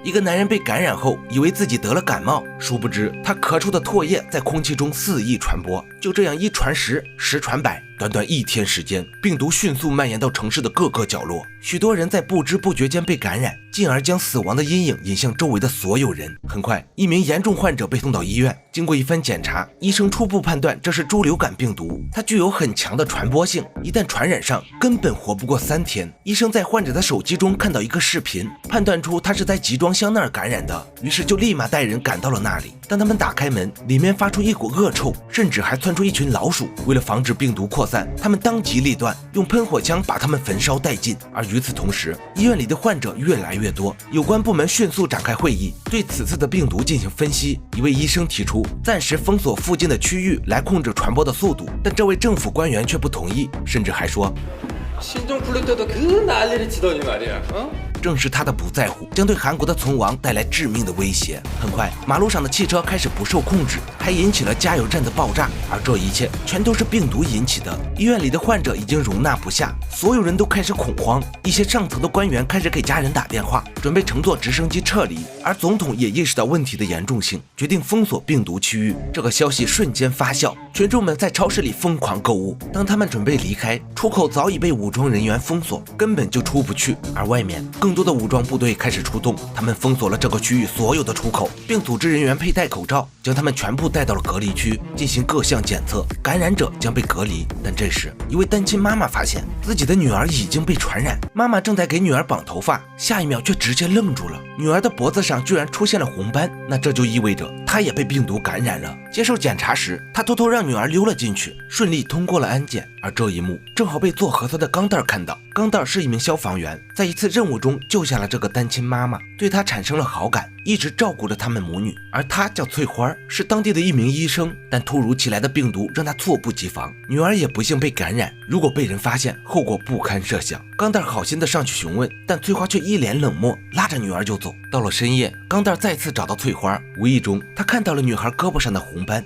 一个男人被感染后，以为自己得了感冒，殊不知他咳出的唾液在空气中肆意传播。就这样一传十，十传百，短短1天时间，病毒迅速蔓延到城市的各个角落，许多人在不知不觉间被感染，进而将死亡的阴影引向周围的所有人。很快，一名严重患者被送到医院，经过一番检查，医生初步判断这是猪流感病毒，它具有很强的传播性，一旦传染上，根本活不过3天。医生在患者的手机中看到一个视频，判断出他是在集装箱那儿感染的，于是就立马带人赶到了那里。当他们打开门，里面发出一股恶臭，甚至还窜出一群老鼠。为了防止病毒扩散，他们当机立断，用喷火枪把它们焚烧殆尽。而与此同时，医院里的患者越来越多，有关部门迅速展开会议，对此次的病毒进行分析。一位医生提出暂时封锁附近的区域来控制传播的速度，但这位政府官员却不同意，甚至还说신종 풀릴 때도 그 난리를 치더니 말이야. 正是他的不在乎将对韩国的存亡带来致命的威胁。很快，马路上的汽车开始不受控制，还引起了加油站的爆炸，而这一切全都是病毒引起的。医院里的患者已经容纳不下，所有人都开始恐慌。一些上层的官员开始给家人打电话，准备乘坐直升机撤离。而总统也意识到问题的严重性，决定封锁病毒区域。这个消息瞬间发酵，群众们在超市里疯狂购物。当他们准备离开，出口早已被武装人员封锁，根本就出不去。而外面更多的武装部队开始出动，他们封锁了这个区域所有的出口，并组织人员佩戴口罩，将他们全部带到了隔离区进行各项检测，感染者将被隔离。但这时，一位单亲妈妈发现自己的女儿已经被传染，妈妈正在给女儿绑头发，下一秒却直接愣住了，女儿的脖子上居然出现了红斑，那这就意味着她也被病毒感染了。接受检查时，她偷偷让女儿溜了进去，顺利通过了安检。而这一幕正好被做核酸的钢蛋看到，钢蛋是一名消防员，在一次任务中救下了这个单亲妈妈，对她产生了好感，一直照顾着他们母女。而她叫翠花，是当地的一名医生，但突如其来的病毒让她猝不及防，女儿也不幸被感染，如果被人发现，后果不堪设想。钢蛋好心的上去询问，但翠花却一脸冷漠，拉着女儿就走。到了深夜，钢蛋再次找到翠花，无意中他看到了女孩胳膊上的红斑。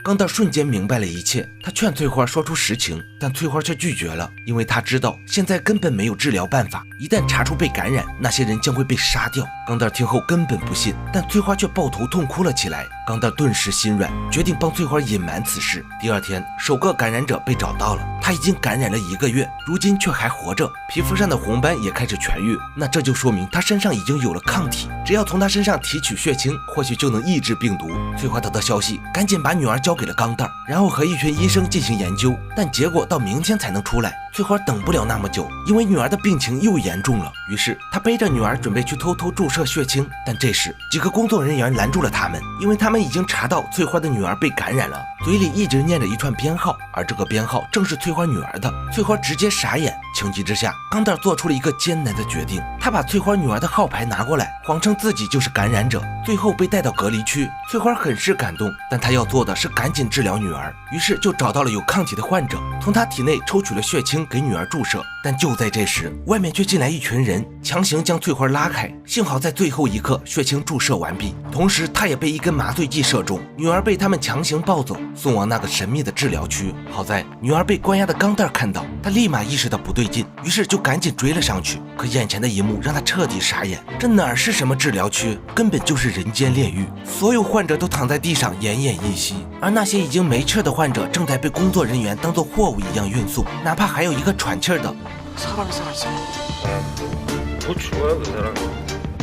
钢蛋瞬间明白了一切，他劝翠花说出实情，但翠花却拒绝了，因为他知道现在根本没有治疗办法，一旦查出被感染，那些人将会被杀掉。钢蛋听后根本不信，但翠花却抱头痛哭了起来。钢蛋顿时心软，决定帮翠花隐瞒此事。第二天，首个感染者被找到了，他已经感染了1个月，如今却还活着，皮肤上的红斑也开始痊愈，那这就说明他身上已经有了抗体，只要从他身上提取血清，或许就能抑制病毒。翠花得到消息，赶紧把女儿交给了钢蛋，然后和一群医生进行研究，但结果到明天才能出来。翠花等不了那么久，因为女儿的病情又严重了，于是她背着女儿准备去偷偷注射血清，但这时几个工作人员拦住了他们，因为他们已经查到翠花的女儿被感染了，嘴里一直念着一串编号，而这个编号正是翠花女儿的。翠花直接傻眼，情急之下，钢蛋做出了一个艰难的决定，他把翠花女儿的号牌拿过来，谎称自己就是感染者，最后被带到隔离区。翠花很是感动，但她要做的是赶紧治疗女儿，于是就找到了有抗体的患者，从她体内抽取了血清给女儿注射。但就在这时，外面却进来一群人，强行将翠花拉开，幸好在最后一刻血清注射完毕，同时她也被一根麻醉剂射中，女儿被他们强行抱走，送往那个神秘的治疗区。好在女儿被关押的钢蛋看到，他立马意识到不对劲，于是就赶紧追了上去。可眼前的一幕让他彻底傻眼，这哪是什么治疗区，根本就是人间炼狱，所有患者都躺在地上奄奄一息，而那些已经没气的患者正在被工作人员当作货物一样运送，哪怕还有一个喘气的。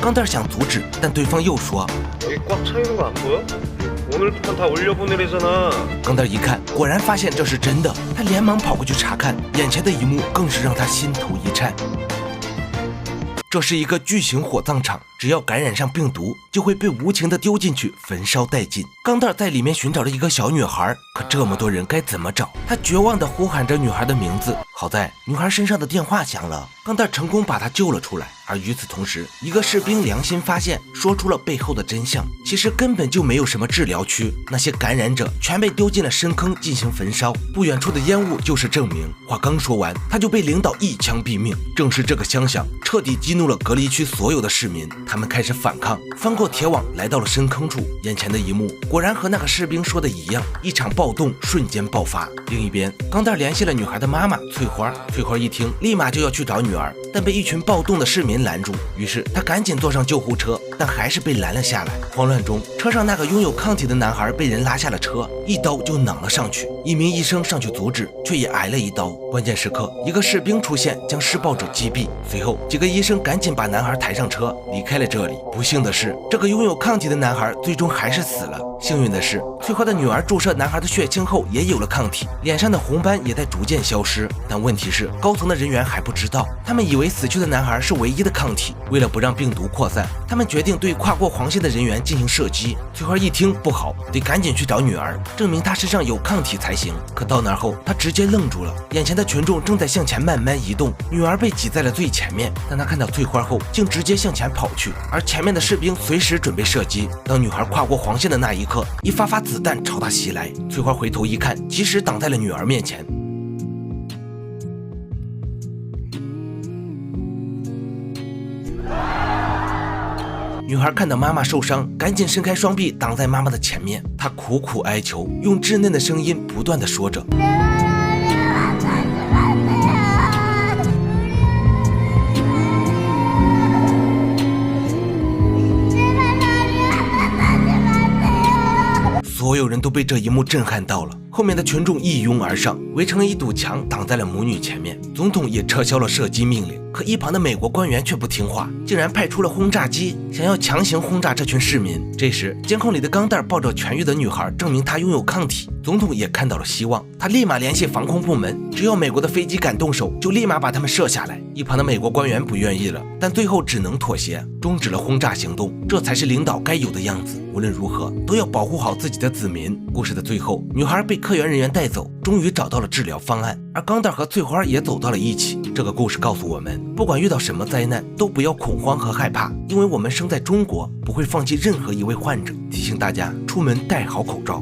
钢蛋想阻止，但对方又说钢蛋一看，果然发现这是真的，他连忙跑过去查看，眼前的一幕更是让他心头一颤。这是一个巨型火葬场，只要感染上病毒，就会被无情地丢进去，焚烧殆尽。钢蛋在里面寻找了一个小女孩，可这么多人该怎么找？他绝望地呼喊着女孩的名字。好在女孩身上的电话响了，钢蛋成功把她救了出来。而与此同时，一个士兵良心发现，说出了背后的真相。其实根本就没有什么治疗区，那些感染者全被丢进了深坑进行焚烧。不远处的烟雾就是证明。话刚说完，他就被领导一枪毙命。正是这个枪响，彻底激怒了隔离区所有的市民，他们开始反抗，翻过铁网来到了深坑处。眼前的一幕果然和那个士兵说的一样，一场暴动瞬间爆发。另一边，钢蛋联系了女孩的妈妈翠花。翠花一听，立马就要去找女儿，但被一群暴动的市民拦住。于是他赶紧坐上救护车，但还是被拦了下来。慌乱中，车上那个拥有抗体的男孩被人拉下了车，一刀就攮了上去。一名医生上去阻止，却也挨了一刀。关键时刻，一个士兵出现，将施暴者击毙。随后，几个医生赶紧把男孩抬上车，离开了这里。不幸的是，这个拥有抗体的男孩最终还是死了。幸运的是，翠花的女儿注射男孩的血清后也有了抗体，脸上的红斑也在逐渐消失。但问题是，高层的人员还不知道，他们以为死去的男孩是唯一的抗体。为了不让病毒扩散，他们决定对跨过黄线的人员进行射击。翠花一听不好，得赶紧去找女儿，证明她身上有抗体才行。可到那儿后，她直接愣住了，眼前的群众正在向前慢慢移动，女儿被挤在了最前面。但她看到翠花后，竟直接向前跑去，而前面的士兵随时准备射击。当女孩跨过黄线的那一刻，一发发子弹朝她袭来。翠花回头一看，及时挡在了女儿面前。女孩看到妈妈受伤，赶紧伸开双臂挡在妈妈的前面。她苦苦哀求，用稚嫩的声音不断地说着。所有人都被这一幕震撼到了，后面的群众一拥而上，围成了一堵墙，挡在了母女前面。总统也撤销了射击命令，可一旁的美国官员却不听话，竟然派出了轰炸机，想要强行轰炸这群市民。这时，监控里的钢蛋抱着痊愈的女孩，证明她拥有抗体。总统也看到了希望，他立马联系防空部门，只要美国的飞机敢动手，就立马把他们射下来。一旁的美国官员不愿意了，但最后只能妥协，终止了轰炸行动。这才是领导该有的样子。无论如何，都要保护好自己的子民。故事的最后，女孩被科研人员带走，终于找到了治疗方案，而钢蛋和翠花也走到了一起。这个故事告诉我们，不管遇到什么灾难，都不要恐慌和害怕，因为我们生在中国，不会放弃任何一位患者。提醒大家，出门戴好口罩。